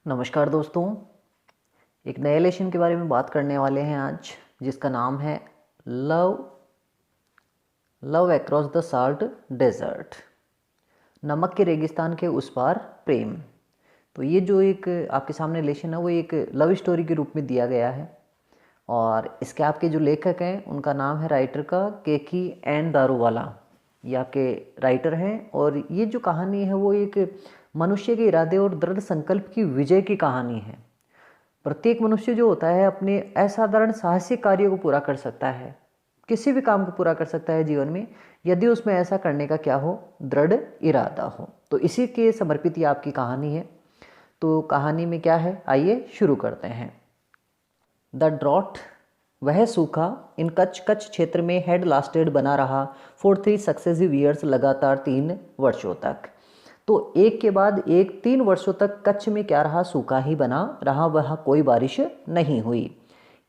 नमस्कार दोस्तों। एक नए लेसन के बारे में बात करने वाले हैं आज, जिसका नाम है love love across the salt desert. नमक के रेगिस्तान के उस पार प्रेम। तो ये जो एक आपके सामने लेसन है वो एक लव स्टोरी के रूप में दिया गया है और इसके आपके जो लेखक हैं उनका नाम है राइटर का केकी एन दारूवाला। ये आपके राइटर हैं और ये जो कहानी है वो एक मनुष्य के इरादे और दृढ़ संकल्प की विजय की कहानी है। प्रत्येक मनुष्य जो होता है अपने असाधारण साहसिक कार्यों को पूरा कर सकता है, किसी भी काम को पूरा कर सकता है जीवन में, यदि उसमें ऐसा करने का क्या हो, दृढ़ इरादा हो। तो इसी के समर्पित ये आपकी कहानी है। तो कहानी में क्या है, आइए शुरू करते हैं। द ड्रॉट, वह सूखा इन कच्छ क्षेत्र में हैड लास्टेड बना रहा फॉर 3 सक्सेसिव ईयर्स, लगातार 3 वर्षों तक। तो एक के बाद एक 3 वर्षों तक कच्छ में क्या रहा, सूखा ही बना रहा, वह कोई बारिश नहीं हुई।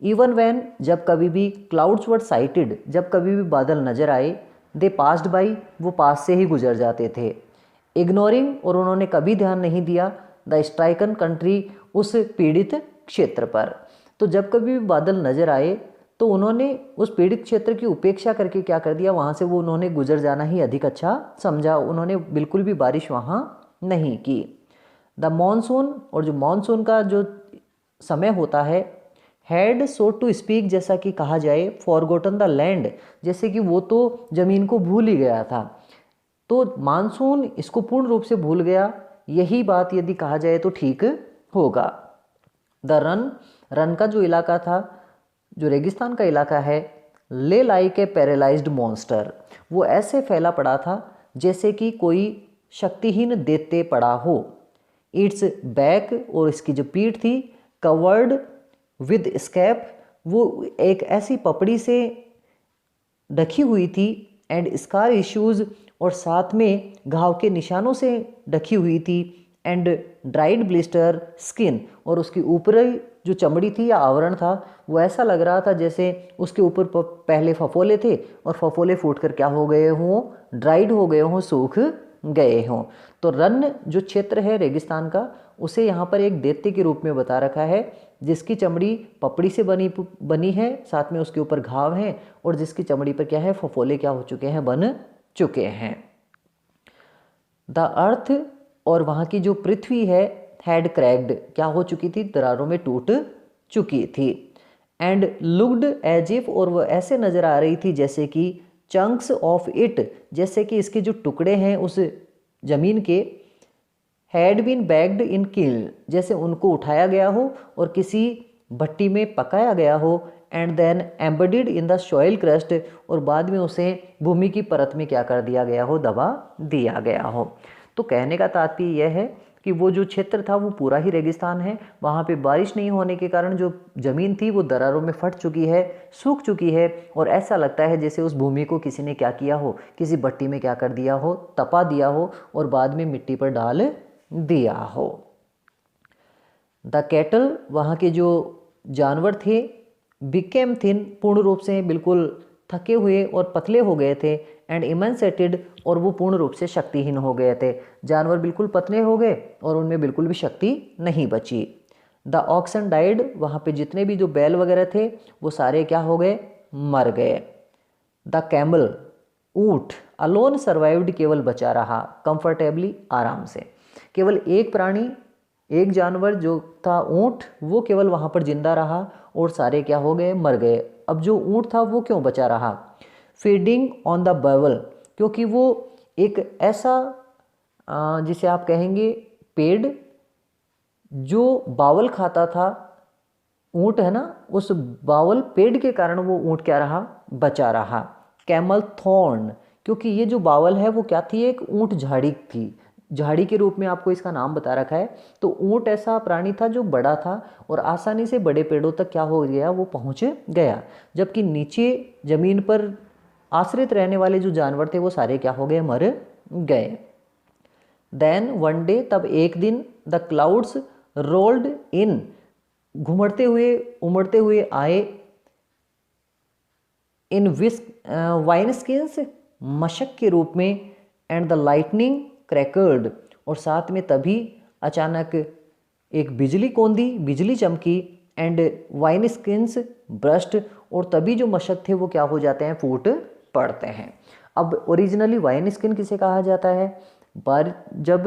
इवन वैन, जब कभी भी, क्लाउड्स वर साइटेड, जब कभी भी बादल नजर आए, दे पास्ड बाई, वो पास से ही गुजर जाते थे। इग्नोरिंग, और उन्होंने कभी ध्यान नहीं दिया, द स्ट्राइकन कंट्री, उस पीड़ित क्षेत्र पर। तो जब कभी भी बादल नजर आए तो उन्होंने उस पीड़ित क्षेत्र की उपेक्षा करके क्या कर दिया, वहाँ से वो उन्होंने गुजर जाना ही अधिक अच्छा समझा। उन्होंने बिल्कुल भी बारिश वहाँ नहीं की। द मॉनसून, और जो मॉनसून का जो समय होता है, हैड सो टू स्पीक, जैसा कि कहा जाए, फॉरगॉटन द लैंड, जैसे कि वो तो ज़मीन को भूल ही गया था। तो मानसून इसको पूर्ण रूप से भूल गया, यही बात यदि कहा जाए तो ठीक होगा। द रन, रन का जो इलाका था, जो रेगिस्तान का इलाका है, ले लाइक ए पैरालाइज्ड मॉन्स्टर, वो ऐसे फैला पड़ा था जैसे कि कोई शक्तिहीन दैत्य पड़ा हो। इट्स बैक, और इसकी जो पीठ थी, कवर्ड विद स्कैप, वो एक ऐसी पपड़ी से ढकी हुई थी, एंड स्कार इश्यूज, और साथ में घाव के निशानों से ढकी हुई थी, एंड ड्राइड ब्लिस्टर स्किन, और उसकी ऊपरी जो चमड़ी थी या आवरण था वो ऐसा लग रहा था जैसे उसके ऊपर पहले फफोले थे और फफोले फूट कर क्या हो गए हों, ड्राइड हो गए हों, सूख गए हों। तो रन जो क्षेत्र है रेगिस्तान का, उसे यहाँ पर एक दैत्य के रूप में बता रखा है, जिसकी चमड़ी पपड़ी से बनी है, साथ में उसके ऊपर घाव हैं, और जिसकी चमड़ी पर क्या है, फफोले क्या हो चुके हैं, बन चुके हैं। द अर्थ, और वहाँ की जो पृथ्वी है, हैड क्रैक्ड, क्या हो चुकी थी, दरारों में टूट चुकी थी। एंड लुक्ड एज इफ, और वह ऐसे नज़र आ रही थी जैसे कि चंक्स ऑफ इट, जैसे कि इसके जो टुकड़े हैं उस जमीन के, हैड बीन बैग्ड इन किल, जैसे उनको उठाया गया हो और किसी भट्टी में पकाया गया हो, and then embedded in the soil crust, और बाद में उसे भूमि की परत में क्या कर दिया गया हो, दबा दिया गया हो। तो कहने का तात्पर्य यह है कि वो जो क्षेत्र था वो पूरा ही रेगिस्तान है, वहाँ पे बारिश नहीं होने के कारण जो ज़मीन थी वो दरारों में फट चुकी है, सूख चुकी है, और ऐसा लगता है जैसे उस भूमि को किसी ने क्या किया हो, किसी भट्टी में क्या कर दिया हो, तपा दिया हो, और बाद में मिट्टी पर डाल दिया हो। द कैटल, वहाँ के जो जानवर थे, बिकेम थिन, पूर्ण रूप से बिल्कुल थके हुए और पतले हो गए थे, एंड इमेंसेटेड, और वो पूर्ण रूप से शक्तिहीन हो गए थे। जानवर बिल्कुल पतले हो गए और उनमें बिल्कुल भी शक्ति नहीं बची। द ऑक्सन डाइड, वहाँ पे जितने भी जो बैल वगैरह थे वो सारे क्या हो गए, मर गए। द कैमल, ऊँट, अलोन सर्वाइव्ड, केवल बचा रहा, कंफर्टेबली, आराम से। केवल एक प्राणी, एक जानवर जो था ऊँट, वो केवल वहाँ पर जिंदा रहा और सारे क्या हो गए, मर गए। अब जो ऊँट था वो क्यों बचा रहा, फीडिंग ऑन द बवल, क्योंकि वो एक ऐसा जिसे आप कहेंगे पेड़, जो बावल खाता था, ऊँट है ना, उस बावल पेड़ के कारण वो ऊँट क्या रहा, बचा रहा। कैमल थॉर्न, क्योंकि ये जो बावल है वो क्या थी, एक ऊँट झाड़ी थी, झाड़ी के रूप में आपको इसका नाम बता रखा है। तो ऊँट ऐसा प्राणी था जो बड़ा था और आसानी से बड़े पेड़ों तक क्या हो गया, वो पहुँच गया, जबकि नीचे ज़मीन पर आश्रित रहने वाले जो जानवर थे वो सारे क्या हो गए, मर गए। देन वन डे, तब एक दिन, द क्लाउड्स रोल्ड इन, घुमड़ते हुए उमड़ते हुए आए, इन वाइन स्किन्स, मशक के रूप में, एंड द लाइटनिंग क्रैकर्ड, और साथ में तभी अचानक एक बिजली कौंदी, बिजली चमकी, एंड वाइन स्किन्स ब्रस्ट, और तभी जो मशक थे वो क्या हो जाते हैं, फूट पड़ते हैं। अब ओरिजिनली वाइन स्किन किसे कहा जाता है, पर जब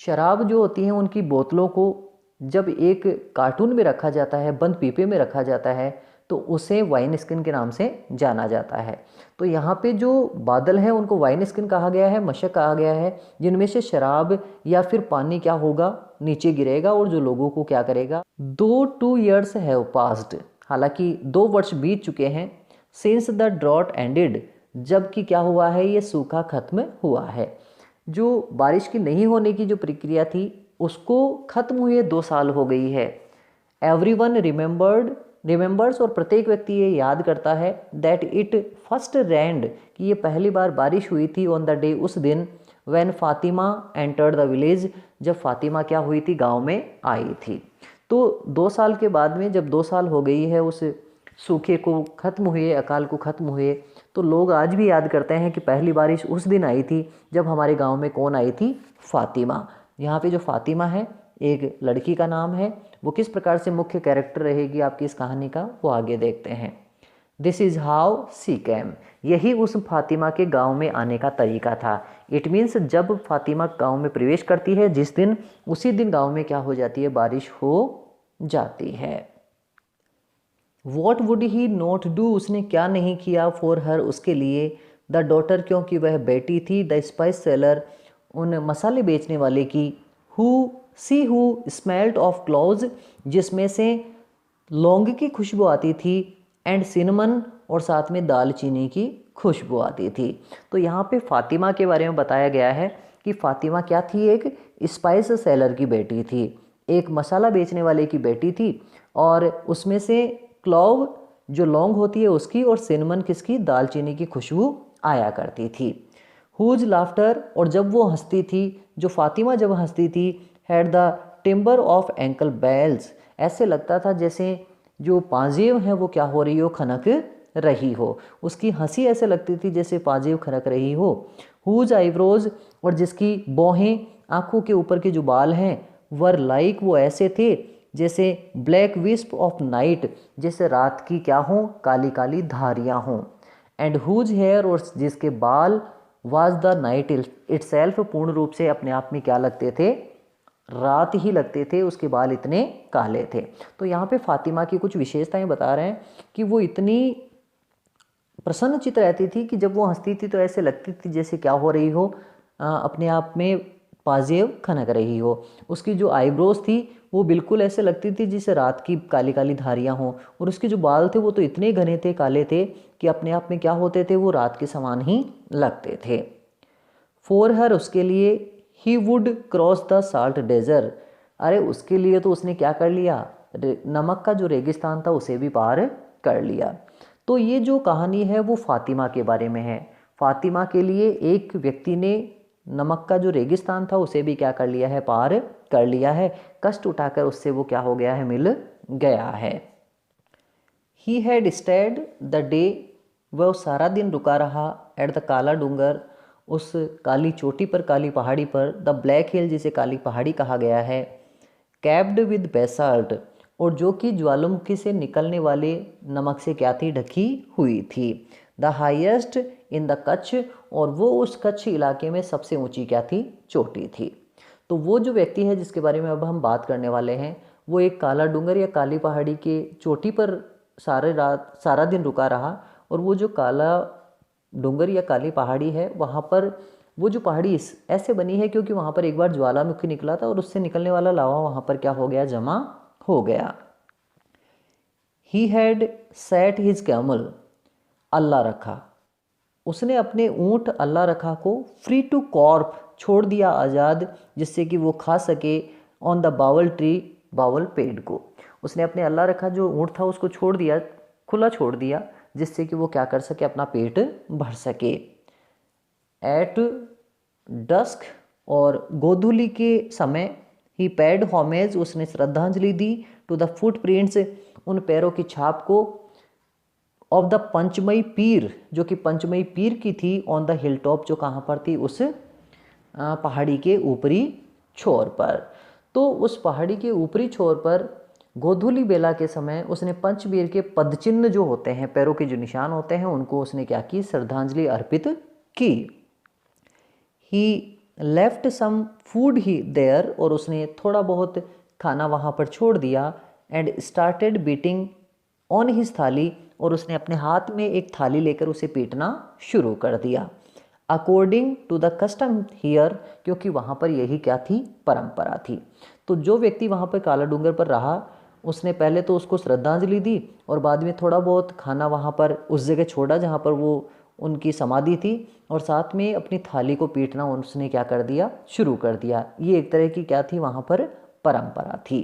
शराब जो होती हैं उनकी बोतलों को जब एक कार्टून में रखा जाता है, बंद पीपे में रखा जाता है, तो उसे वाइन स्किन के नाम से जाना जाता है। तो यहाँ पे जो बादल हैं उनको वाइन स्किन कहा गया है, मशक कहा गया है, जिनमें से शराब या फिर पानी क्या होगा, नीचे गिरेगा और जो लोगों को क्या करेगा। 2 years हैव पास्ड, हालांकि 2 वर्ष बीत चुके हैं, सिंस द ड्रॉट एंडेड, जबकि क्या हुआ है, ये सूखा खत्म हुआ है। जो बारिश की नहीं होने की जो प्रक्रिया थी उसको खत्म हुए 2 साल हो गई है। एवरीवन रिमेंबर्स, और प्रत्येक व्यक्ति ये याद करता है, दैट इट फर्स्ट रेंड, कि ये पहली बार बारिश हुई थी, ऑन द डे, उस दिन, when Fatima entered the village, जब फातिमा क्या हुई थी, गांव में आई थी। तो 2 साल के बाद में, जब 2 साल हो गई है उस सूखे को खत्म हुए, अकाल को खत्म हुए, तो लोग आज भी याद करते हैं कि पहली बारिश उस दिन आई थी जब हमारे गांव में कौन आई थी, फातिमा। यहाँ पे जो फातिमा है एक लड़की का नाम है, वो किस प्रकार से मुख्य कैरेक्टर रहेगी आपकी इस कहानी का, वो आगे देखते हैं। This is how she came, यही उस फातिमा के गांव में आने का तरीका था। इट मीन्स जब फातिमा गांव में प्रवेश करती है जिस दिन, उसी दिन गांव में क्या हो जाती है, बारिश हो जाती है। What would he not do, उसने क्या नहीं किया, फॉर हर, उसके लिए, द डॉटर, क्योंकि वह बेटी थी, द स्पाइस सेलर, उन मसाले बेचने वाले की, हु स्मेल्ट ऑफ क्लोव्स, जिसमें से लौंग की खुशबू आती थी, एंड सिनेमन, और साथ में दालचीनी की खुशबू आती थी। तो यहाँ पे फातिमा के बारे में बताया गया है कि फातिमा क्या थी, एक स्पाइस सेलर की बेटी थी, एक मसाला बेचने वाले की बेटी थी, और उसमें से क्लोव जो लौंग होती है उसकी, और सिनेमन किसकी, दालचीनी की खुशबू आया करती थी। हुज लाफ्टर, और जब वो हंसती थी, जो फातिमा जब हंसती थी, had the timbre of ankle bells, ऐसे लगता था जैसे जो पाजेब हैं वो क्या हो रही हो, खनक रही हो, उसकी हंसी ऐसे लगती थी जैसे पाजेब खनक रही हो। हुज आईब्रोज, और जिसकी बौहें, आंखों के ऊपर के जो बाल हैं, वर लाइक, वो ऐसे थे जैसे ब्लैक विस्प ऑफ नाइट, जैसे रात की क्या हों, काली काली धारियाँ हों। एंड हुज हेयर, और जिसके बाल, वाज द नाइट इटसेल्फ, पूर्ण रूप से अपने आप में क्या लगते थे, रात ही लगते थे, उसके बाल इतने काले थे। तो यहाँ पे फातिमा की कुछ विशेषताएं बता रहे हैं कि वो इतनी प्रसन्नचित्त रहती थी कि जब वो हंसती थी तो ऐसे लगती थी जैसे क्या हो रही हो, अपने आप में पाजेब खनक रही हो। उसकी जो आईब्रोज थी वो बिल्कुल ऐसे लगती थी जैसे रात की काली काली धारियाँ हों, और उसके जो बाल थे वो तो इतने घने थे, काले थे, कि अपने आप में क्या होते थे, वो रात के समान ही लगते थे। फॉर हर, उसके लिए, he would cross the salt desert, अरे उसके लिए तो उसने क्या कर लिया, नमक का जो रेगिस्तान था उसे भी पार कर लिया। तो ये जो कहानी है वो फातिमा के बारे में है। फातिमा के लिए एक व्यक्ति ने नमक का जो रेगिस्तान था उसे भी क्या कर लिया है, पार कर लिया है, कष्ट उठाकर उससे वो क्या हो गया है, मिल गया है। He had state the day, वह सारा दिन रुका रहा, एट द काला डूंगर, उस काली चोटी पर, काली पहाड़ी पर, द ब्लैक हिल, जिसे काली पहाड़ी कहा गया है, कैप्ड विद बेसाल्ट, और जो कि ज्वालामुखी से निकलने वाले नमक से क्या थी, ढकी हुई थी, the highest in the Kutch, और वो उस कच्छ इलाके में सबसे ऊंची क्या थी, चोटी थी। तो वो जो व्यक्ति है जिसके बारे में अब हम बात करने वाले हैं, वो एक काला डूंगर या काली पहाड़ी के चोटी पर सारा दिन रुका रहा, और वो जो काला डूंगर या काली पहाड़ी है वहाँ पर, वो जो पहाड़ी ऐसे बनी है क्योंकि वहाँ पर एक बार ज्वालामुखी निकला था और उससे निकलने वाला लावा वहाँ पर क्या हो गया, जमा हो गया। He had set his camel, अल्लाह रखा, उसने अपने ऊँट अल्लाह रखा को फ्री टू कॉर्प, छोड़ दिया आज़ाद, जिससे कि वो खा सके, ऑन द बावल ट्री, बावल पेड़ को, उसने अपने अल्लाह रखा जो ऊँट था उसको छोड़ दिया, खुला छोड़ दिया, जिससे कि वो क्या कर सके, अपना पेट भर सके। एट डस्क, और गोधूली के समय, ही पेड होमेज, उसने श्रद्धांजलि दी, टू द फुट प्रिंट्स, उन पैरों की छाप को, ऑफ द पंचमई पीर, जो कि पंचमई पीर की थी, ऑन द हिल टॉप, जो कहाँ पर थी, उस पहाड़ी के ऊपरी छोर पर। तो उस पहाड़ी के ऊपरी छोर पर गोधूली बेला के समय उसने पंचवीर के पदचिन्ह जो होते हैं, पैरों के जो निशान होते हैं, उनको उसने क्या की, श्रद्धांजलि अर्पित की। He left some food he there, और उसने थोड़ा बहुत खाना वहाँ पर छोड़ दिया। And started beating on his thali, और उसने अपने हाथ में एक थाली लेकर उसे पीटना शुरू कर दिया। According to the custom here, क्योंकि वहाँ पर यही क्या थी, परंपरा थी। तो जो व्यक्ति वहाँ पर काला डूंगर पर रहा, उसने पहले तो उसको श्रद्धांजलि दी और बाद में थोड़ा बहुत खाना वहाँ पर उस जगह छोड़ा जहाँ पर वो उनकी समाधि थी, और साथ में अपनी थाली को पीटना उसने क्या कर दिया, शुरू कर दिया। ये एक तरह की क्या थी, वहाँ पर परंपरा थी।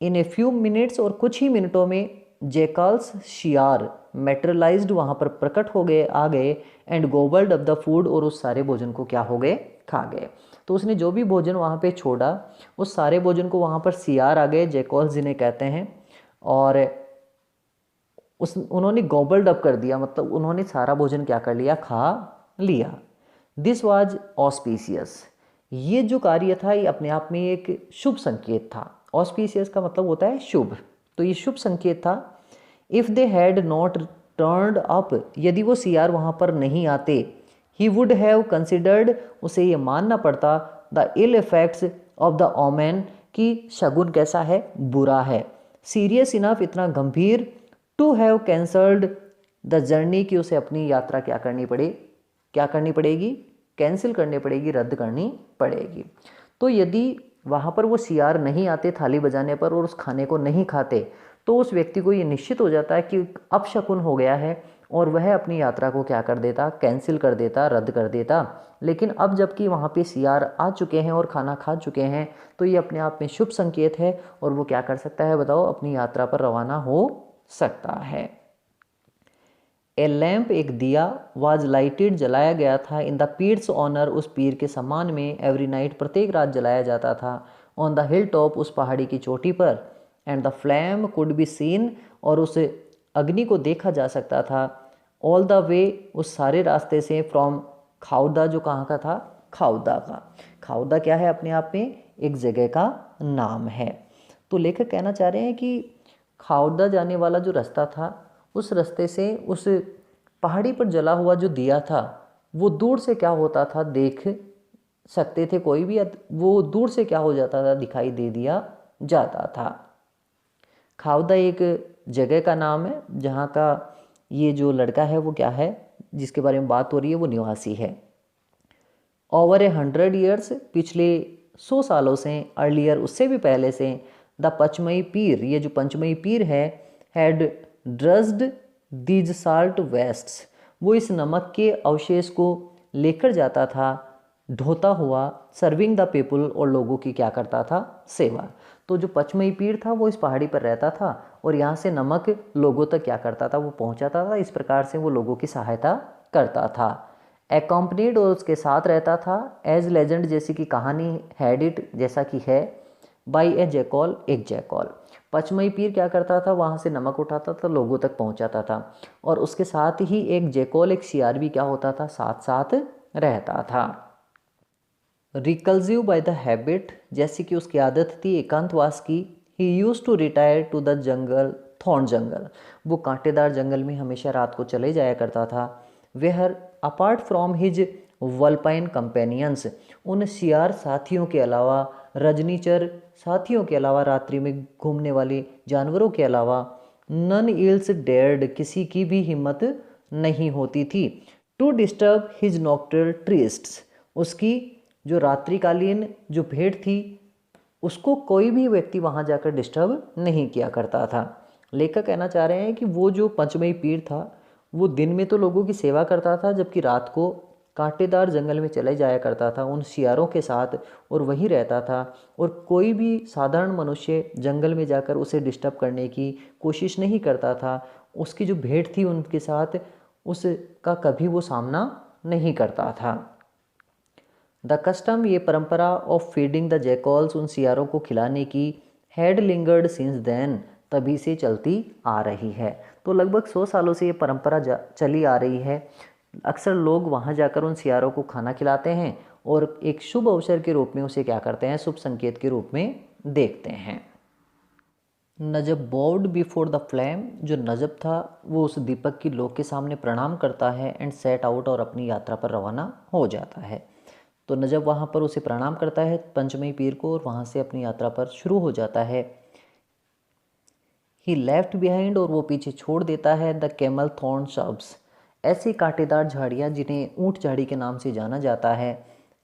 इन ए फ्यू मिनट्स, और कुछ ही मिनटों में जैकल्स शियार मेटेरियलाइज्ड, वहाँ पर प्रकट हो गए, आ गए। एंड गोबल्ड ऑफ द फूड, और उस सारे भोजन को क्या हो गए, खा गए। तो उसने जो भी भोजन वहाँ पे छोड़ा, उस सारे भोजन को वहाँ पर सियार आ गए, जैकल्स जिन्हें कहते हैं, और उन्होंने गोबल्ड अप कर दिया, मतलब उन्होंने सारा भोजन क्या कर लिया, खा लिया। दिस वाज ऑस्पिशियस, ये जो कार्य था ये अपने आप में एक शुभ संकेत था। ऑस्पिशियस का मतलब होता है शुभ, तो ये शुभ संकेत था। If they had not turned up, यदि वो सियार वहाँ पर नहीं आते, ही वुड हैव कंसिडर्ड, उसे ये मानना पड़ता, the ill effects of the omen, कि शगुन कैसा है, बुरा है। सीरियस इनफ, इतना गंभीर, to have cancelled the journey, कि उसे अपनी यात्रा क्या करनी पड़े, क्या करनी पड़ेगी, कैंसिल करनी पड़ेगी, रद्द करनी पड़ेगी। तो यदि वहाँ पर वो सियार नहीं आते थाली बजाने पर और उस खाने को नहीं खाते, तो उस व्यक्ति को ये निश्चित हो जाता है कि अपशकुन हो गया है, और वह अपनी यात्रा को क्या कर देता, कैंसिल कर देता, रद्द कर देता। लेकिन अब जबकि वहाँ पे सियार आ चुके हैं और खाना खा चुके हैं, तो ये अपने आप में शुभ संकेत है, और वो क्या कर सकता है, बताओ, अपनी यात्रा पर रवाना हो सकता है। ए लैम्प, एक दिया, वाज लाइटेड, जलाया गया था, इन द पीर्स ऑनर, उस पीर के सम्मान में, एवरी नाइट, प्रत्येक रात जलाया जाता था, ऑन द हिल टॉप, उस पहाड़ी की चोटी पर, and the flame could be seen, और उस अग्नि को देखा जा सकता था, ऑल द वे, उस सारे रास्ते से, फ्रॉम खाउदा, जो कहाँ का था, खाउदा का। खाउदा क्या है, अपने आप में एक जगह का नाम है। तो लेखक कहना चाह रहे हैं कि खाउदा जाने वाला जो रास्ता था, उस रास्ते से उस पहाड़ी पर जला हुआ जो दिया था, वो दूर से क्या होता था, देख सकते थे कोई भी, वो दूर से क्या हो जाता था, दिखाई दे दिया जाता था। खाउदा एक जगह का नाम है जहाँ का ये जो लड़का है वो क्या है, जिसके बारे में बात हो रही है, वो निवासी है। ओवर 100 ईयर्स, पिछले 100 सालों से, अर्लियर, उससे भी पहले से, द पचमई पीर, ये जो पंचमई पीर है, हैड ड्रस्ड दीज साल्ट वेस्ट्स, वो इस नमक के अवशेष को लेकर जाता था, ढोता हुआ, सर्विंग द पीपल, और लोगों की क्या करता था, सेवा। तो जो पचमई पीर था वो इस पहाड़ी पर रहता था, और यहाँ से नमक लोगों तक क्या करता था, वो पहुँचाता था। इस प्रकार से वो लोगों की सहायता करता था। एकम्पनीड, और उसके साथ रहता था, एज लेजेंड, जैसी कि कहानी, हैड इट, जैसा कि है, बाई ए जैकॉल, एक जैकॉल। पचमई पीर क्या करता था, वहाँ से नमक उठाता था, लोगों तक पहुँचाता था, और उसके साथ ही एक जैकॉल, एक सियार भी क्या होता था, साथ साथ रहता था। रिकल्सिव बाय द हैबिट, जैसी कि उसकी आदत थी एकांतवास की, he used to retire to the jungle, thorn jungle, वो कांटेदार जंगल में हमेशा रात को चले जाया करता था। Where apart from his vulpine companions, उन सियार साथियों के अलावा, रजनीचर साथियों के अलावा, रात्रि में घूमने वाले जानवरों के अलावा, नन इल्स डेयर्ड, किसी की भी हिम्मत नहीं होती थी, टू डिस्टर्ब हिज नॉक्टर्नल ट्रिस्ट्स, उसकी जो रात्रिकालीन जो भेंट थी, उसको कोई भी व्यक्ति वहाँ जाकर डिस्टर्ब नहीं किया करता था। लेखक कहना चाह रहे हैं कि वो जो पंचमई पीर था, वो दिन में तो लोगों की सेवा करता था, जबकि रात को कांटेदार जंगल में चले जाया करता था उन सियारों के साथ, और वहीं रहता था, और कोई भी साधारण मनुष्य जंगल में जाकर उसे डिस्टर्ब करने की कोशिश नहीं करता था। उसकी जो भेंट थी उनके साथ, उसका कभी वो सामना नहीं करता था। द कस्टम, ये परंपरा, ऑफ फीडिंग द जैकॉल्स, उन सियारों को खिलाने की, हैड लिंगर्ड सिंस देन, तभी से चलती आ रही है। तो लगभग 100 सालों से ये परंपरा चली आ रही है। अक्सर लोग वहाँ जाकर उन सियारों को खाना खिलाते हैं, और एक शुभ अवसर के रूप में उसे क्या करते हैं, शुभ संकेत के रूप में देखते हैं। नजब बॉव्ड बिफोर द फ्लेम, जो नजब था वो उस दीपक की लो के सामने प्रणाम करता है एंड सेट आउट, और अपनी यात्रा पर रवाना हो जाता है। तो नजब वहाँ पर उसे प्रणाम करता है पंचमी पीर को और वहाँ से अपनी यात्रा पर शुरू हो जाता है। ही लेफ्ट बिहाइंड, और वो पीछे छोड़ देता है द कैमल थॉर्न शब्स, ऐसी कांटेदार झाड़ियाँ जिन्हें ऊंट झाड़ी के नाम से जाना जाता है,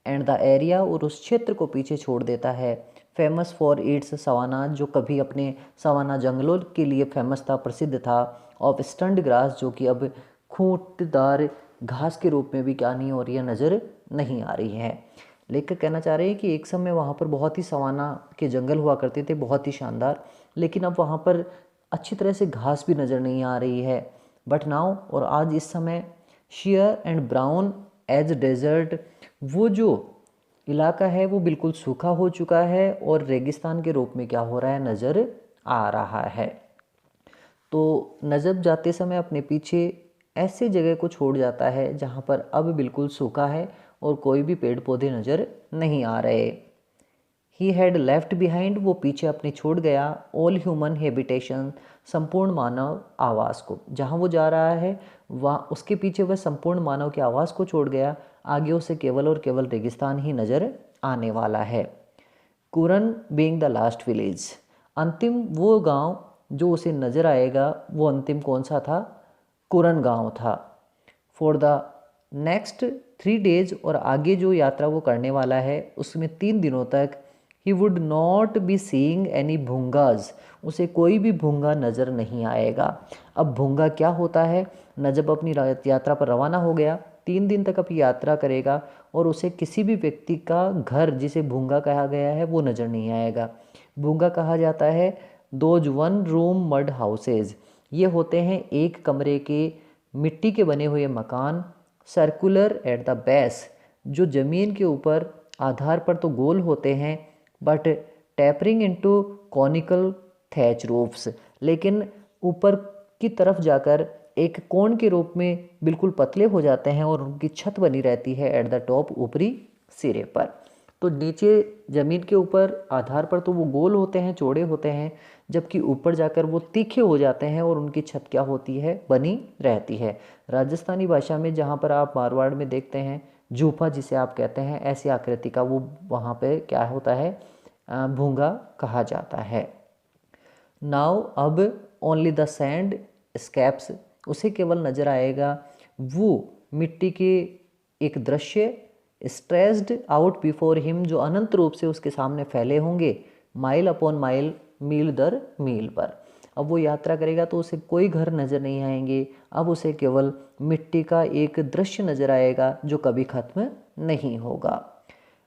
एंड द एरिया, और उस क्षेत्र को पीछे छोड़ देता है फेमस फॉर इट्स सवाना, जो कभी अपने सवाना जंगलों के लिए फेमस था, प्रसिद्ध था, ऑफ स्टंड ग्रास, जो कि अब खूंटदार घास के रूप में भी क्या नहीं हो रही है, नज़र नहीं आ रही है। लेखक कहना चाह रहे हैं कि एक समय वहाँ पर बहुत ही सवाना के जंगल हुआ करते थे, बहुत ही शानदार, लेकिन अब वहाँ पर अच्छी तरह से घास भी नज़र नहीं आ रही है। बट नाउ, और आज इस समय, sere and brown as desert, वो जो इलाका है वो बिल्कुल सूखा हो चुका है और रेगिस्तान के रूप में क्या हो रहा है, नज़र आ रहा है। तो नजब जाते समय अपने पीछे ऐसे जगह को छोड़ जाता है जहाँ पर अब बिल्कुल सूखा है और कोई भी पेड़ पौधे नज़र नहीं आ रहे। ही हैड लेफ्ट बिहाइंड, वो पीछे अपने छोड़ गया ऑल ह्यूमन हैबिटेशन, संपूर्ण मानव आवास को। जहाँ वो जा रहा है वहाँ उसके पीछे वह संपूर्ण मानव के आवास को छोड़ गया, आगे उसे केवल और केवल रेगिस्तान ही नज़र आने वाला है। कुरन बीइंग द लास्ट विलेज, अंतिम वो गांव जो उसे नज़र आएगा, वो अंतिम कौन सा था, कुरन गांव था। फॉर द नेक्स्ट 3 डेज, और आगे जो यात्रा वो करने वाला है उसमें 3 दिनों तक he would not be seeing any भूंगाज, उसे कोई भी भूंगा नज़र नहीं आएगा। अब भूंगा क्या होता है, नजब अपनी यात्रा पर रवाना हो गया, 3 दिन तक अपनी यात्रा करेगा और उसे किसी भी व्यक्ति का घर जिसे भूंगा कहा गया है वो नज़र नहीं आएगा। भूंगा कहा जाता है दोज 1 रूम मड हाउसेज, ये होते हैं एक कमरे के मिट्टी के बने हुए मकान, सर्कुलर एट द बेस, जो ज़मीन के ऊपर आधार पर तो गोल होते हैं, but tapering into conical thatch roofs, लेकिन ऊपर की तरफ जाकर एक कोण के रूप में बिल्कुल पतले हो जाते हैं और उनकी छत बनी रहती है एट द टॉप, ऊपरी सिरे पर। तो नीचे ज़मीन के ऊपर आधार पर तो वो गोल होते हैं, चौड़े होते हैं, जबकि ऊपर जाकर वो तीखे हो जाते हैं और उनकी छत क्या होती है, बनी रहती है। राजस्थानी भाषा में जहाँ पर आप मारवाड़ में देखते हैं जूफा जिसे आप कहते हैं, ऐसी आकृति का वो वहाँ पे क्या होता है, भूंगा कहा जाता है। नाउ अब ओनली द सैंड स्कैप्स, उसे केवल नज़र आएगा वो मिट्टी के एक दृश्य, स्ट्रेस्ड आउट बिफोर हिम, जो अनंत रूप से उसके सामने फैले होंगे, माइल अपॉन माइल, मील दर मील पर। अब वो यात्रा करेगा तो उसे कोई घर नज़र नहीं आएंगे, अब उसे केवल मिट्टी का एक दृश्य नज़र आएगा जो कभी ख़त्म नहीं होगा।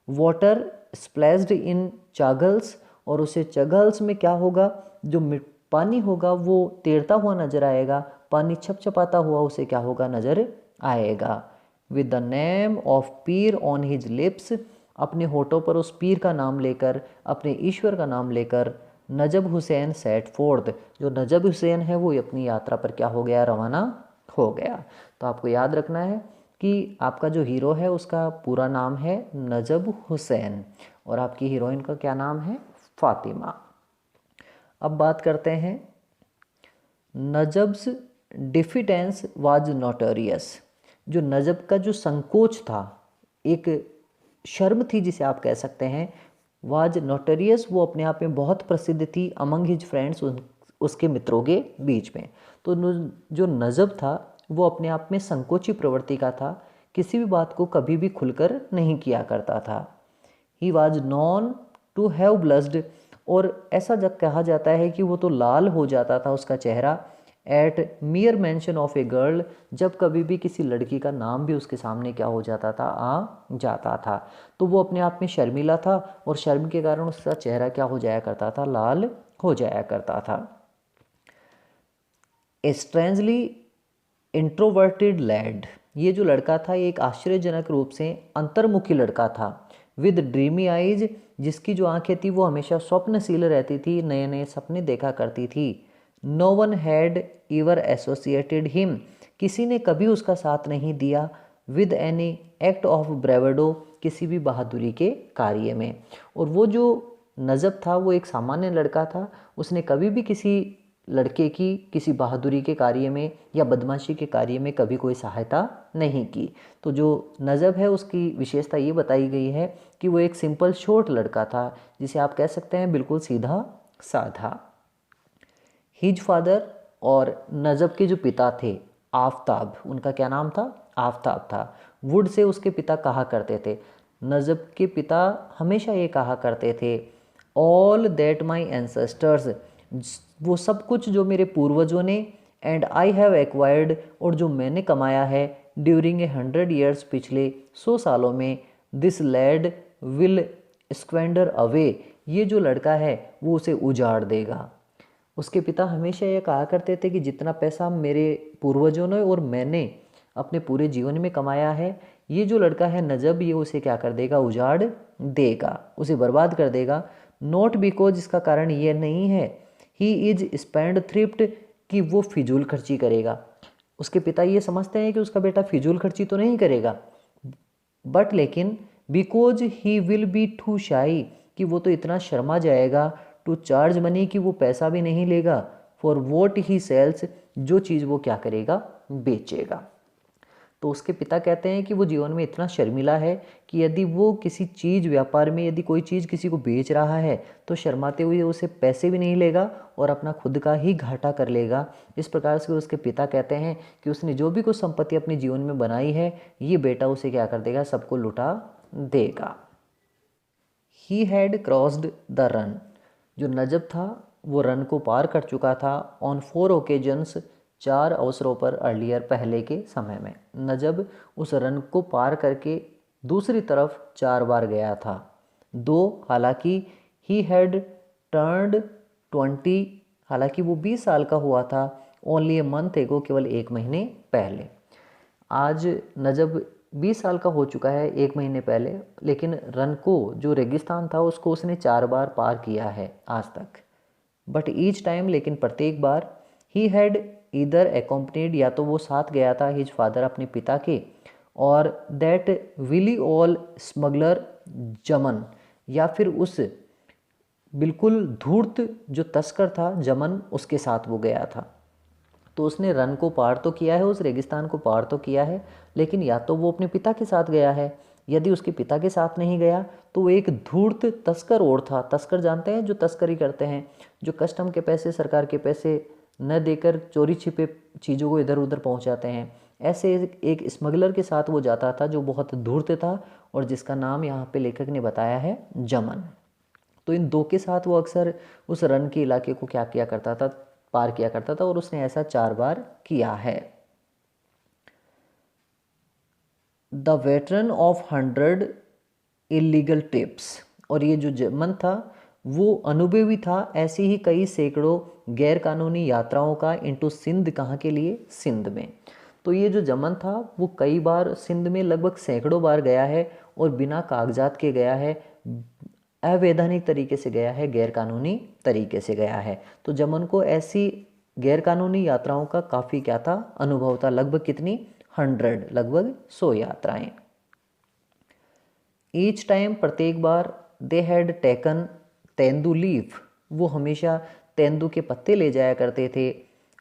वाटर स्प्लैश्ड इन चागल्स, और उसे चगल्स में क्या होगा, जो पानी होगा वो तैरता हुआ नज़र आएगा, पानी छपछपाता हुआ उसे क्या होगा, नज़र आएगा। With the name of Pir on his lips, अपने होठों पर उस पीर का नाम लेकर, अपने ईश्वर का नाम लेकर, नजब हुसैन सेट फोर्थ, जो नजब हुसैन है वो अपनी यात्रा पर क्या हो गया, रवाना हो गया। तो आपको याद रखना है कि आपका जो हीरो है उसका पूरा नाम है नजब हुसैन और आपकी हीरोइन का क्या नाम है, फातिमा। अब बात करते हैं नजब्स डिफिडेंस वाज नोटोरियस, जो नजब का जो संकोच था, एक शर्म थी जिसे आप कह सकते हैं, वाज नोटोरियस, वो अपने आप में बहुत प्रसिद्ध थी अमंग हिज फ्रेंड्स, उसके मित्रों के बीच में। तो जो नजब था वो अपने आप में संकोची प्रवृत्ति का था, किसी भी बात को कभी भी खुलकर नहीं किया करता था। He was known to have blushed, और ऐसा जब कहा जाता है कि वो तो लाल हो जाता था उसका चेहरा, at mere mention of a girl, जब कभी भी किसी लड़की का नाम भी उसके सामने क्या हो जाता था, आ जाता था। तो वो अपने आप में शर्मीला था और शर्म के कारण उसका चेहरा क्या हो जाया करता था, लाल हो जाया करता था। ए स्ट्रेंजली इंट्रोवर्टेड लैड, ये जो लड़का था ये एक आश्चर्यजनक रूप से अंतर्मुखी लड़का था। विद ड्रीमी आइज, जिसकी जो आंखें थी वो हमेशा स्वप्नशील रहती थी, नए नए सपने देखा करती थी। No one had ever associated him, किसी ने कभी उसका साथ नहीं दिया। With any act of bravado, किसी भी बहादुरी के कार्य में। और वो जो नजब था वो एक सामान्य लड़का था, उसने कभी भी किसी लड़के की किसी बहादुरी के कार्य में या बदमाशी के कार्य में कभी कोई सहायता नहीं की। तो जो नजब है उसकी विशेषता ये बताई गई है कि वो एक सिंपल शॉर्ट लड़का था, जिसे आप कह सकते हैं बिल्कुल सीधा साधा। हिज फादर और नजब के जो पिता थे आफताब, उनका क्या नाम था? आफताब था। वुड से उसके पिता कहा करते थे, नजब के पिता हमेशा ये कहा करते थे, ऑल दैट माई एंसेस्टर्स, वो सब कुछ जो मेरे पूर्वजों ने, एंड आई हैव एक्वायर्ड, और जो मैंने कमाया है, ड्यूरिंग 100 ईयर्स, पिछले 100 सालों में, this lead will squander away, ये जो लड़का है वो उसे उजाड़ देगा। उसके पिता हमेशा ये कहा करते थे कि जितना पैसा मेरे पूर्वजों ने और मैंने अपने पूरे जीवन में कमाया है, ये जो लड़का है नजब, ये उसे क्या कर देगा? उजाड़ देगा, उसे बर्बाद कर देगा। नॉट बिकॉज, इसका कारण ये नहीं है, ही इज स्पेंड थ्रिफ्ट, कि वो फिजूल खर्ची करेगा। उसके पिता ये समझते हैं कि उसका बेटा फिजूल खर्ची तो नहीं करेगा, बट लेकिन because he will be too shy, कि वो तो इतना शर्मा जाएगा, टू चार्ज मनी, कि वो पैसा भी नहीं लेगा, फॉर वॉट ही सेल्स, जो चीज़ वो क्या करेगा? बेचेगा। तो उसके पिता कहते हैं कि वो जीवन में इतना शर्मिला है कि यदि वो किसी चीज़ व्यापार में यदि कोई चीज़ किसी को बेच रहा है तो शर्माते हुए उसे पैसे भी नहीं लेगा और अपना खुद का ही घाटा कर लेगा। इस प्रकार से उसके पिता कहते हैं कि उसने जो भी कुछ संपत्ति अपने जीवन में बनाई है, ये बेटा उसे क्या कर देगा? सबको लुटा देगा। He had crossed the run, जो नजब था वो रन को पार कर चुका था, ऑन 4 ओकेजन्स, 4 अवसरों पर, अर्लियर, पहले के समय में। नजब उस रन को पार करके दूसरी तरफ 4 बार गया था। 2, हालांकि ही हैड टर्न्ड 20, हालांकि वो 20 साल का हुआ था, ओनली ए मंथ एगो, केवल 1 महीने पहले। आज नजब 20 साल का हो चुका है 1 महीने पहले, लेकिन रन को, जो रेगिस्तान था, उसको उसने 4 बार पार किया है आज तक। बट ईच टाइम, लेकिन प्रत्येक बार, ही हैड ईदर एकम्पनीड, या तो वो साथ गया था हिज फादर, अपने पिता के, और दैट विली ऑल स्मगलर जमन, या फिर उस बिल्कुल धूर्त जो तस्कर था जमन, उसके साथ वो गया था। तो उसने रन को पार तो किया है, उस रेगिस्तान को पार तो किया है, लेकिन या तो वो अपने पिता के साथ गया है, यदि उसके पिता के साथ नहीं गया तो वो एक धूर्त तस्कर और था। तस्कर जानते हैं, जो तस्करी करते हैं, जो कस्टम के पैसे, सरकार के पैसे न देकर चोरी छिपे चीज़ों को इधर उधर पहुंचाते हैं। ऐसे एक स्मगलर के साथ वो जाता था जो बहुत धूर्त था और जिसका नाम यहाँ पे लेखक ने बताया है जमन। तो इन 2 के साथ वो अक्सर उस रन के इलाके को क्या किया करता था? पार किया करता था, और उसने ऐसा 4 बार किया है। The veteran of 100 illegal tips, और ये जो जमन था वो अनुभवी था ऐसी ही कई सैकड़ों गैर कानूनी यात्राओं का, इनटू सिंध, कहाँ के लिए? सिंध में। तो ये जो जमन था वो कई बार सिंध में लगभग सैकड़ों बार गया है और बिना कागजात के गया है, अवैधानिक तरीके से गया है, गैर कानूनी तरीके से गया है। तो जमन को ऐसी गैर कानूनी यात्राओं का काफ़ी क्या था? अनुभव था। लगभग कितनी? 100, लगभग 100 यात्राएं। ईच टाइम, प्रत्येक बार, they had taken tendu leaf, वो हमेशा तेंदू के पत्ते ले जाया करते थे,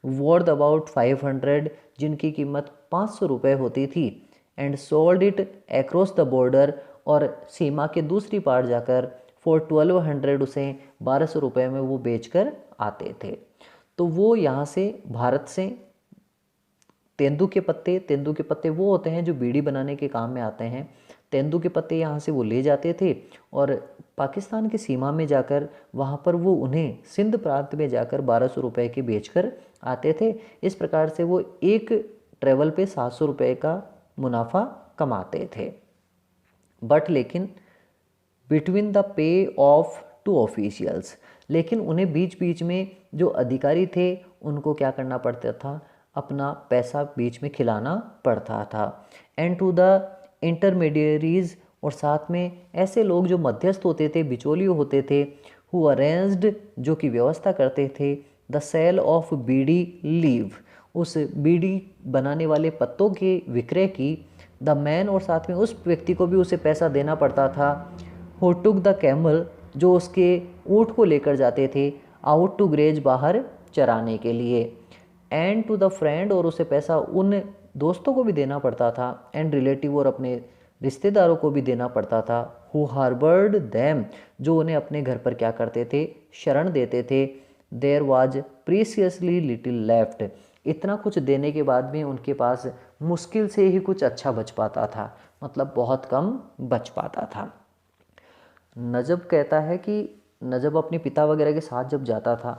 वर्थ अबाउट 500, जिनकी कीमत 500 रुपये होती थी, and sold it across the border, और सीमा के दूसरी पार जाकर फॉर 1200, उसे 1200 रुपये में वो बेचकर आते थे। तो वो यहाँ से, भारत से तेंदू के पत्ते वो होते हैं जो बीड़ी बनाने के काम में आते हैं। तेंदू के पत्ते यहाँ से वो ले जाते थे और पाकिस्तान की सीमा में जाकर वहाँ पर वो उन्हें सिंध प्रांत में जाकर 1200 रुपये के बेचकर आते थे। इस प्रकार से वो एक ट्रेवल पे 700 रुपये का मुनाफा कमाते थे। बट लेकिन between the pay of 2 officials, लेकिन उन्हें बीच बीच में जो अधिकारी थे उनको क्या करना पड़ता था? अपना पैसा बीच में खिलाना पड़ता था। एंड टू द इंटरमीडियरीज, और साथ में ऐसे लोग जो मध्यस्थ होते थे, बिचौलिए होते थे, हु अरेंज्ड, जो कि व्यवस्था करते थे, the sale of bidi leaf, उस बीड़ी बनाने वाले पत्तों के विक्रय की, द मैन, और साथ में उस व्यक्ति को भी उसे पैसा देना पड़ता था, हु टुक द कैमल, जो उसके ऊँट को लेकर जाते थे, आउट टू ग्रेज, बाहर चराने के लिए, एंड टू द फ्रेंड, और उसे पैसा उन दोस्तों को भी देना पड़ता था, एंड रिलेटिव, और अपने रिश्तेदारों को भी देना पड़ता था, हु हार्बर्ड दैम, जो उन्हें अपने घर पर क्या करते थे, शरण देते थे, देयर वाज प्रीसियसली लिटिल लेफ्ट, इतना कुछ देने के बाद भी उनके पास मुश्किल से ही कुछ अच्छा बच पाता था, मतलब बहुत कम बच पाता था। नजब कहता है कि नजब अपने पिता वगैरह के साथ जब जाता था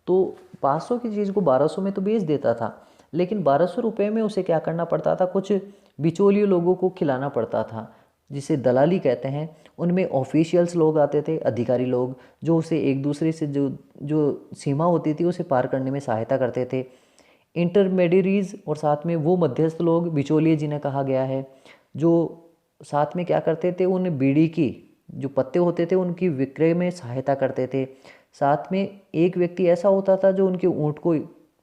तो 500 की चीज़ को 1200 में तो बेच देता था, लेकिन 1200 रुपये में उसे क्या करना पड़ता था, कुछ बिचौलिए लोगों को खिलाना पड़ता था, जिसे दलाली कहते हैं। उनमें ऑफिशियल्स लोग आते थे, अधिकारी लोग, जो उसे एक दूसरे से जो जो सीमा होती थी उसे पार करने में सहायता करते थे। इंटरमेडियरीज, और साथ में वो मध्यस्थ लोग, बिचौलिए जिन्हें कहा गया है, जो साथ में क्या करते थे, उन बीड़ी की जो पत्ते होते थे उनकी विक्रय में सहायता करते थे। साथ में एक व्यक्ति ऐसा होता था जो उनके ऊँट को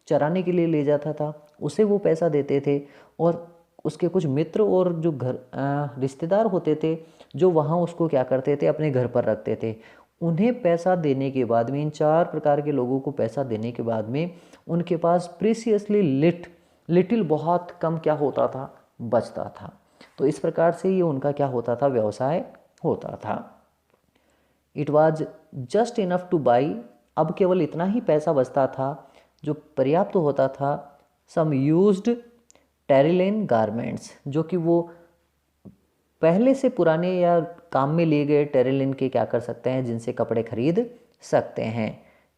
चराने के लिए ले जाता था, उसे वो पैसा देते थे, और उसके कुछ मित्र और जो रिश्तेदार होते थे जो वहाँ उसको क्या करते थे, अपने घर पर रखते थे। उन्हें पैसा देने के बाद में, इन 4 प्रकार के लोगों को पैसा देने के बाद में उनके पास प्रीसियसली लिटिल, बहुत कम क्या होता था, बचता था। तो इस प्रकार से ये उनका क्या होता था, व्यवसाय होता था। It was just enough two by, अब केवल इतना ही पैसा बचता था जो पर्याप्त होता था, सम यूज्ड टेरिलेन गारमेंट्स, जो कि वो पहले से पुराने या काम में लिए गए टेरिलेन के क्या कर सकते हैं, जिनसे कपड़े खरीद सकते हैं।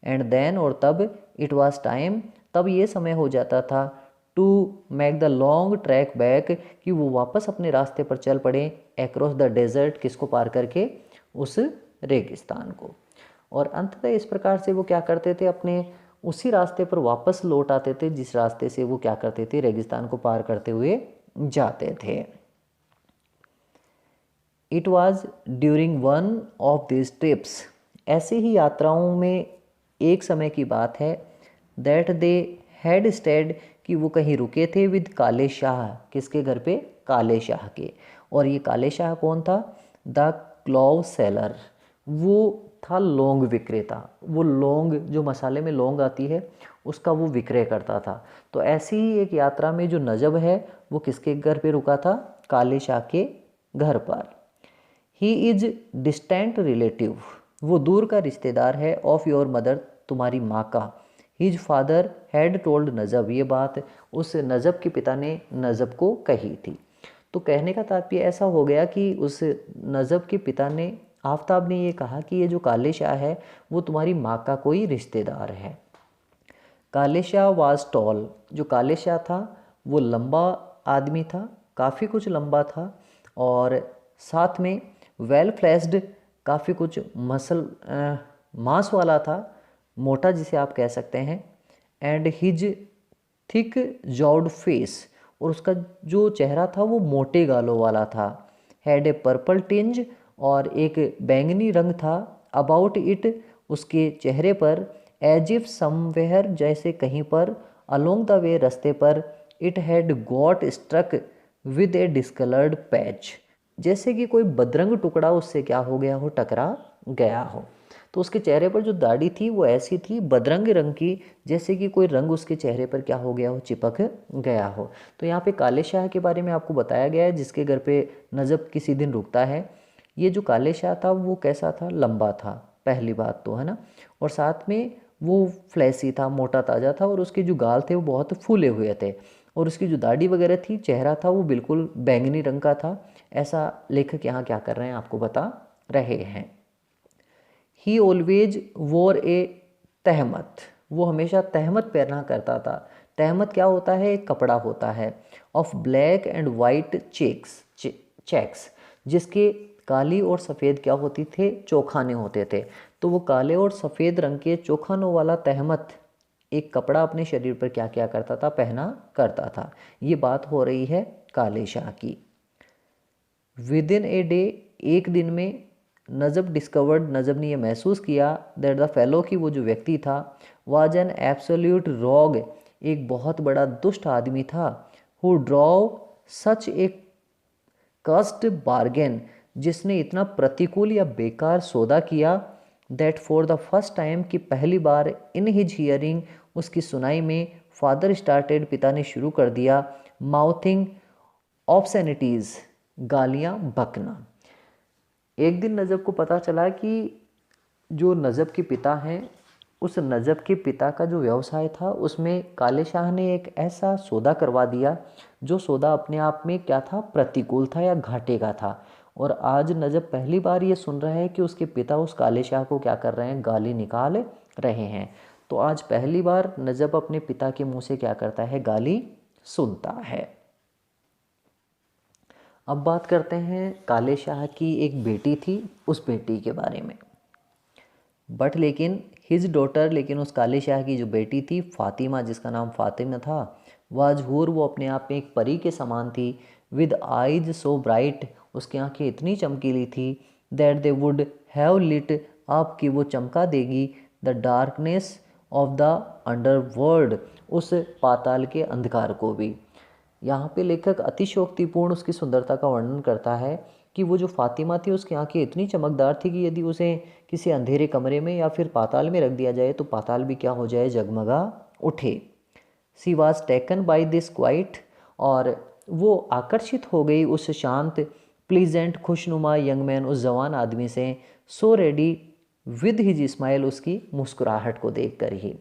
एंड देन, और तब, इट वॉज टाइम, तब ये समय हो जाता था, to make the long trek back, कि वो वापस अपने रास्ते पर चल पड़े, अक्रॉस द डेजर्ट, किसको पार करके, उस रेगिस्तान को। और अंततः इस प्रकार से वो क्या करते थे, अपने उसी रास्ते पर वापस लौट आते थे जिस रास्ते से वो क्या करते थे, रेगिस्तान को पार करते हुए जाते थे। It was during one of this trips, ऐसे ही यात्राओं में एक समय की बात है, दैट दे हैड स्टेड, कि वो कहीं रुके थे, विद काले शाह, किसके घर पे, काले शाह के। और ये काले शाह कौन था, द क्लॉव सेलर, वो था लौंग विक्रेता, वो लौंग, जो मसाले में लौंग आती है उसका वो विक्रय करता था। तो ऐसी ही एक यात्रा में जो नजब है वो किसके घर पे रुका था, काले शाह के घर पर। ही इज डिस्टेंट रिलेटिव, वो दूर का रिश्तेदार है, ऑफ योर मदर, तुम्हारी माँ का। हिज फादर हैड टोल्ड नजब, ये बात उस नजब के पिता ने नजब को कही थी। तो कहने का तात्पर्य ऐसा हो गया कि उस नजब के पिता ने, आफ्ताब ने ये कहा कि ये जो काले शाह है वो तुम्हारी माँ का कोई रिश्तेदार है। काले शाह वाज टॉल, जो काले शाह था वो लंबा आदमी था, काफ़ी कुछ लंबा था, और साथ में वेल फ्लैश्ड, काफ़ी कुछ मांस वाला था, मोटा जिसे आप कह सकते हैं। And his thick jawed face, और उसका जो चेहरा था वो मोटे गालों वाला था। हैड ए पर्पल टिंज, और एक बैंगनी रंग था, अबाउट इट, उसके चेहरे पर, एज इफ समवेयर, जैसे कहीं पर, अलोंग द वे, रास्ते पर, it had got struck with a discoloured patch, जैसे कि कोई बदरंग टुकड़ा उससे क्या हो गया हो, टकरा गया हो। तो उसके चेहरे पर जो दाढ़ी थी वो ऐसी थी बदरंग रंग की, जैसे कि कोई रंग उसके चेहरे पर क्या हो गया हो, चिपक गया हो। तो यहाँ पे काले शाह के बारे में आपको बताया गया है, जिसके घर पे नजब किसी दिन रुकता है। ये जो काले शाह था वो कैसा था, लंबा था, पहली बात तो है ना, और साथ में वो फ्लैसी था, मोटा ताज़ा था, और उसके जो गाल थे वो बहुत फूले हुए थे, और उसकी जो दाढ़ी वगैरह थी, चेहरा था वो बिल्कुल बैंगनी रंग का था। ऐसा लेखक यहाँ क्या कर रहे हैं, आपको बता रहे हैं। ही ऑलवेज वोर ए तहमत, वो हमेशा तहमत पहना करता था। तहमत क्या होता है, एक कपड़ा होता है, of black and white checks, जिसके काली और सफ़ेद क्या होती थे, चौखाने होते थे। तो वो काले और सफ़ेद रंग के चौखानों वाला तहमत, एक कपड़ा अपने शरीर पर क्या क्या करता था, पहना करता था। ये बात हो रही है काले शाह की। विद इन ए डे, एक दिन में, नजब डिस्कवर्ड, नजब ने यह महसूस किया, दैट द फेलो, की वो जो व्यक्ति था, वाज एन एब्सोल्यूट रॉग, एक बहुत बड़ा दुष्ट आदमी था, हु ड्रॉव सच ए कस्ट बार्गेन, जिसने इतना प्रतिकूल या बेकार सौदा किया, that for the first time, कि पहली बार इन हिज हियरिंग, उसकी सुनाई में, फादर स्टार्टेड, पिता ने शुरू कर दिया, माउथिंग ऑब्सैनिटीज़, गालियाँ बकना। एक दिन नजब को पता चला कि जो नजब के पिता हैं, उस नजब के पिता का जो व्यवसाय था उसमें काले शाह ने एक ऐसा सौदा करवा दिया जो सौदा अपने आप में क्या था, प्रतिकूल था या घाटे का था। और आज नजब पहली बार ये सुन रहा है कि उसके पिता उस काले शाह को क्या कर रहे हैं, गाली निकाल रहे हैं। तो आज पहली बार नजब अपने पिता के मुंह से क्या करता है, गाली सुनता है। अब बात करते हैं काले शाह की एक बेटी थी, उस बेटी के बारे में। बट लेकिन हिज डॉटर, लेकिन उस काले शाह की जो बेटी थी फातिमा, जिसका नाम फातिमा था, वाज हूर, वो अपने आप में एक परी के समान थी, विद आइज सो ब्राइट, उसकी आंखें इतनी चमकीली थी, that they would have lit up, कि वो चमका देगी, the darkness of the underworld, उस पाताल के अंधकार को भी। यहाँ पे लेखक अतिशयोक्तिपूर्ण उसकी सुंदरता का वर्णन करता है कि वो जो फातिमा थी उसकी आंखें इतनी चमकदार थी कि यदि उसे किसी अंधेरे कमरे में या फिर पाताल में रख दिया जाए तो पाताल भी क्या हो जाए, जगमगा उठे। She was taken by this quiet, और वो आकर्षित हो गई उस शांत, प्लीजेंट, खुशनुमा यंग मैन, उस जवान आदमी से, so ready with his smile, उसकी मुस्कुराहट को देखकर ही।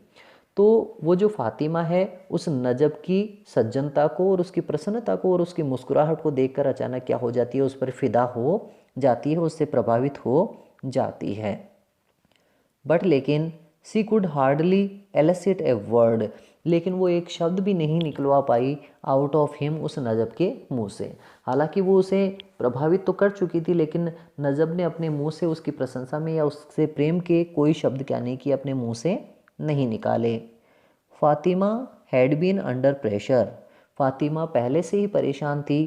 तो वो जो फातिमा है उस नजब की सज्जनता को और उसकी प्रसन्नता को और उसकी मुस्कुराहट को देखकर अचानक क्या हो जाती है, उस पर फिदा हो जाती है, उससे प्रभावित हो जाती है। बट लेकिन she could hardly elicit a word, लेकिन वो एक शब्द भी नहीं निकलवा पाई आउट ऑफ हिम, उस नजब के मुंह से। हालांकि वो उसे प्रभावित तो कर चुकी थी, लेकिन नजब ने अपने मुंह से उसकी प्रशंसा में या उससे प्रेम के कोई शब्द क्या नहीं किए, अपने मुंह से नहीं निकाले। Fatima had been under pressure, Fatima पहले से ही परेशान थी,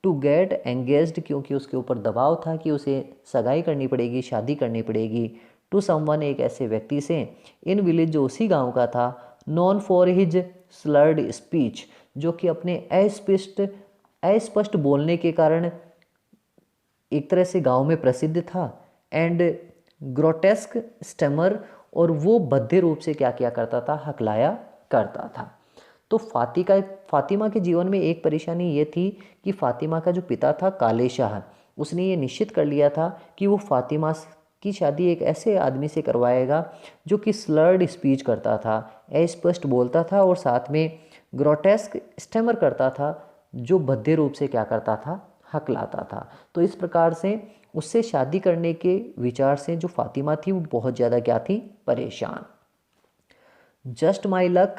टू गेट एंगेज्ड, क्योंकि उसके ऊपर दबाव था कि उसे सगाई करनी पड़ेगी, शादी करनी पड़ेगी, टू समवन, एक ऐसे व्यक्ति से, इन विलेज, जो उसी गांव का था, non for his slurred speech, जो कि अपने अस्पष्ट बोलने के कारण एक तरह से गांव में प्रसिद्ध था, एंड ग्रोटेस्क स्टेमर, और वो बद्ध रूप से क्या किया करता था, हकलाया करता था। तो फातिमा के जीवन में एक परेशानी ये थी कि फातिमा का जो पिता था काले शाह, उसने ये निश्चित कर लिया था कि वो फातिमा की शादी एक ऐसे आदमी से करवाएगा जो कि स्लर्ड स्पीच करता था, अस्पष्ट बोलता था, और साथ में ग्रोटेस्क स्टेमर करता था, जो बद्ध रूप से क्या करता था, हकलाता था। तो इस प्रकार से उससे शादी करने के विचार से जो फातिमा थी वो बहुत ज़्यादा क्या थी, परेशान। Just my luck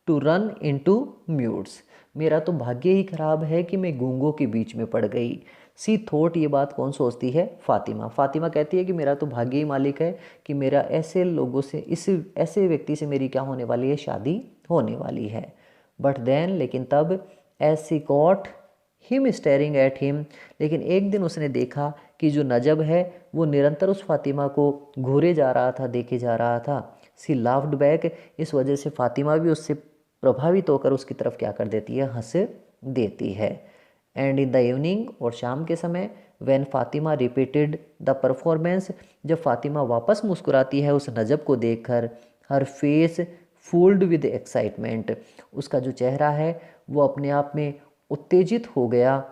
to run into mutes, मेरा तो भाग्य ही खराब है कि मैं गूंगों के बीच में पड़ गई। सी थॉट, ये बात कौन सोचती है, फातिमा। फातिमा कहती है कि मेरा तो भाग्य ही मालिक है कि मेरा ऐसे लोगों से, इस ऐसे व्यक्ति से मेरी क्या होने वाली है, शादी होने वाली है। बट देन, लेकिन तब, as she caught him staring at him, लेकिन एक दिन उसने देखा कि जो नजब है वो निरंतर उस फातिमा को घूरे जा रहा था, देखे जा रहा था। सी लाफ्ड बैक, इस वजह से फातिमा भी उससे प्रभावित होकर उसकी तरफ क्या कर देती है, हंस देती है। एंड इन द इवनिंग, और शाम के समय, when Fatima repeated the performance, जब फातिमा वापस मुस्कुराती है उस नजब को देखकर, हर फेस फूल्ड विद एक्साइटमेंट, उसका जो चेहरा है वो अपने आप में उत्तेजित हो गया,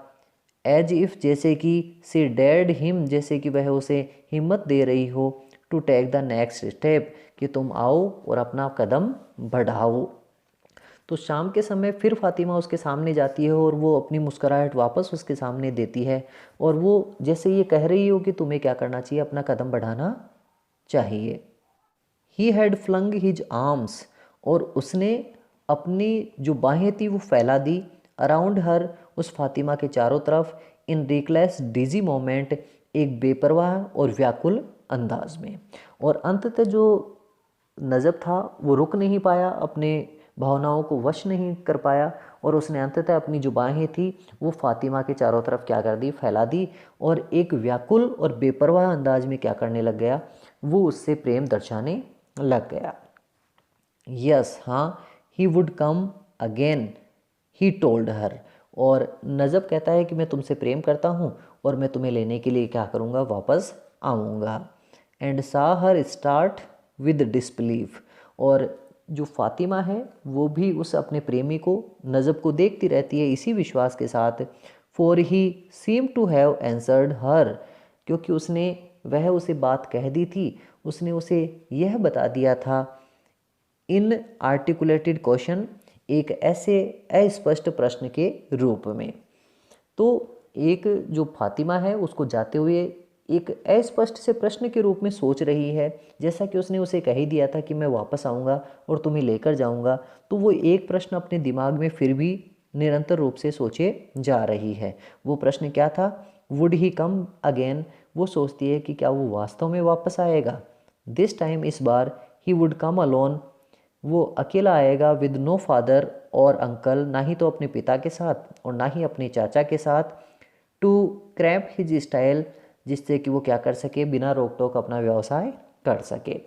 एज इफ, जैसे कि, सी डेड हिम, जैसे कि वह उसे हिम्मत दे रही हो, to take the next step, कि तुम आओ और अपना कदम बढ़ाओ। तो शाम के समय फिर फातिमा उसके सामने जाती है और वो अपनी मुस्कुराहट वापस उसके सामने देती है, और वो जैसे ये कह रही हो कि तुम्हें क्या करना चाहिए, अपना कदम बढ़ाना चाहिए। He had flung his arms, और उसने अपनी जो बाहें थी वो फैला दी, अराउंड हर, उस फातिमा के चारों तरफ, इन रिकलेस डिजी मोमेंट, एक बेपरवाह और व्याकुल अंदाज में। और अंततः जो नजब था वो रुक नहीं पाया, अपने भावनाओं को वश नहीं कर पाया, और उसने अंततः अपनी जो बाहें थी वो फातिमा के चारों तरफ क्या कर दी, फैला दी, और एक व्याकुल और बेपरवाह अंदाज में क्या करने लग गया, वो उससे प्रेम दर्शाने लग गया। यस, हाँ, he would come again, he told her, और नजब कहता है कि मैं तुमसे प्रेम करता हूँ और मैं तुम्हें लेने के लिए क्या करूँगा, वापस आऊँगा। एंड सा हर स्टार्ट विद डिसबिलीफ, और जो फातिमा है वो भी उस अपने प्रेमी को, नजब को देखती रहती है इसी विश्वास के साथ। For he seem to have answered her, क्योंकि वह उसे बात कह दी थी, उसने उसे यह बता दिया था। इन आर्टिकुलेटेड क्वेश्चन, एक ऐसे अस्पष्ट प्रश्न के रूप में। तो एक जो फातिमा है उसको जाते हुए एक अस्पष्ट से प्रश्न के रूप में सोच रही है, जैसा कि उसने उसे कह ही दिया था कि मैं वापस आऊँगा और तुम्हें लेकर जाऊँगा। तो वो एक प्रश्न अपने दिमाग में फिर भी निरंतर रूप से सोचे जा रही है। वो प्रश्न क्या था? Would he come again. वो सोचती है कि क्या वो वास्तव में वापस आएगा। दिस टाइम, इस बार, ही वुड कम अलोन, वो अकेला आएगा। विद नो फादर और अंकल, ना ही तो अपने पिता के साथ और ना ही अपने चाचा के साथ। टू क्रैम्प हिज स्टाइल, जिससे कि वो क्या कर सके, बिना रोक टोक अपना व्यवसाय कर सके।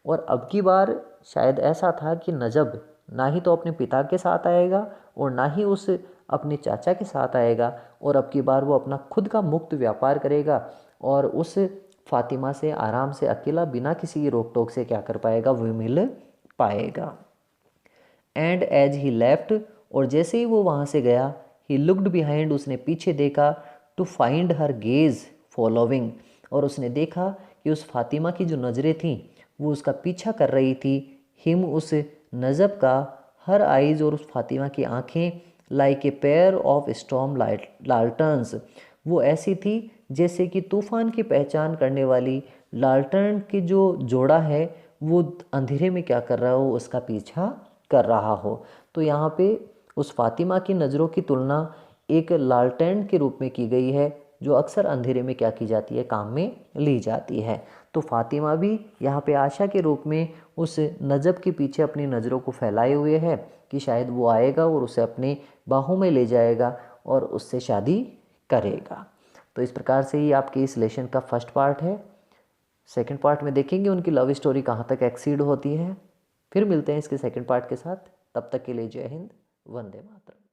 और अब की बार शायद ऐसा था कि नजब ना ही तो अपने पिता के साथ आएगा और ना ही उस अपने चाचा के साथ आएगा, और अब की बार वो अपना खुद का मुक्त व्यापार करेगा और उस फातिमा से आराम से अकेला बिना किसी रोक टोक से क्या कर पाएगा, वो मिल पाएगा। एंड एज ही लेफ्ट, और जैसे ही वो वहाँ से गया, ही लुक्ड बिहाइंड, उसने पीछे देखा। To find her gaze following, और उसने देखा कि उस फातिमा की जो नज़रें थीं वो उसका पीछा कर रही थी। हिम, उस नजब का, हर आइज, और उस फातिमा की आंखें, like a pair of storm lanterns, वो ऐसी थी जैसे कि तूफान की पहचान करने वाली लाल्टर्न की जो जोड़ा है वो अंधेरे में क्या कर रहा हो, उसका पीछा कर रहा हो। तो यहाँ पे उस फातिमा की नज़रों की तुलना एक लालटेन के रूप में की गई है, जो अक्सर अंधेरे में क्या की जाती है, काम में ली जाती है। तो फातिमा भी यहाँ पे आशा के रूप में उस नजब के पीछे अपनी नज़रों को फैलाए हुए है कि शायद वो आएगा और उसे अपने बाहों में ले जाएगा और उससे शादी करेगा। तो इस प्रकार से ही आपके इस लेसन का फर्स्ट पार्ट है। सेकंड पार्ट में देखेंगे उनकी लव स्टोरी कहाँ तक एक्सीड होती है। फिर मिलते हैं इसके सेकंड पार्ट के साथ। तब तक के लिए जय हिंद, वंदे मातरम।